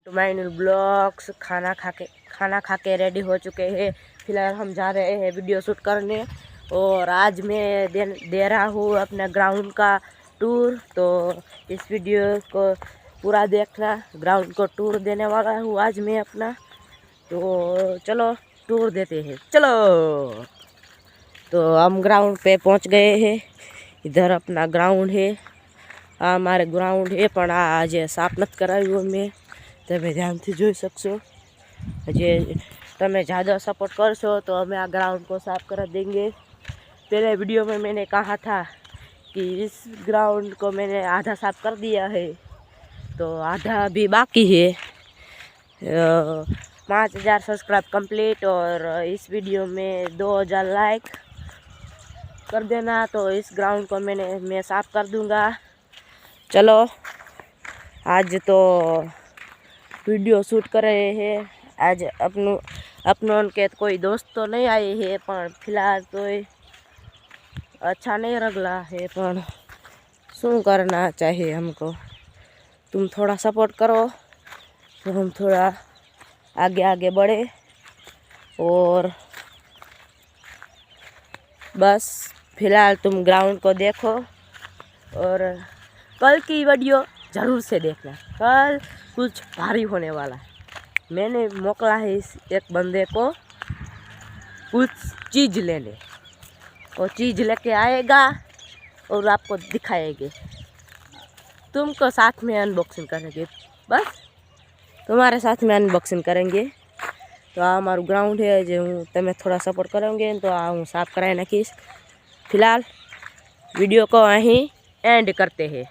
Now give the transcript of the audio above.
Minor blogs खाना खा के रेडी हो चुके हैं। फिलहाल हम जा रहे हैं वीडियो शूट करने और आज मैं दे रहा हूँ अपने ग्राउंड का टूर। तो इस वीडियो को पूरा देखना, ग्राउंड को टूर देने वाला हूँ आज मैं अपना। तो चलो टूर देते हैं, चलो। तो हम ग्राउंड पे पहुँच गए हैं। इधर अपना ग्राउंड है, हमारे ग्राउंड है पण आज साफ नत कराव्યું મેં, તમે ધ્યાનથી જોઈ શકશો। જે તમે ज़्यादा सपोर्ट करशो तो हमें आ ग्राउंड को साफ कर देंगे। पहले वीडियो में मैंने कहा था कि इस ग्राउंड को मैंने आधा साफ कर दिया है, तो आधा भी बाकी है। 5000 सब्सक्राइब कंप्लीट और इस वीडियो में 2000 लाइक कर देना, तो इस ग्राउंड को मैं साफ कर दूंगा। चलो आज तो वीडियो शूट कर रहे हैं। आज अपनों के कोई दोस्त तो नहीं आए हैं, पर फिलहाल तो अच्छा नहीं रगला है, पर शू करना चाहिए हमको। तुम थोड़ा सपोर्ट करो तो हम थोड़ा आगे आगे बढ़े। और बस फिलहाल तुम ग्राउंड को देखो और कल की वीडियो ज़रूर से देखना। कल कुछ भारी होने वाला है। मैंने मोकला है इस एक बंदे को कुछ चीज़ लेने, वो चीज़ लेके आएगा और आपको दिखाएंगे। तुमको साथ में अनबॉक्सिंग करेंगे, बस तुम्हारे साथ में अनबॉक्सिंग करेंगे। तो आ हमारू ग्राउंड है, जो हूँ तमें थोड़ा सपोर्ट करोगे तो आ हूँ साफ कराई नाखीश। फिलहाल वीडियो को अहीं एंड करते हैं।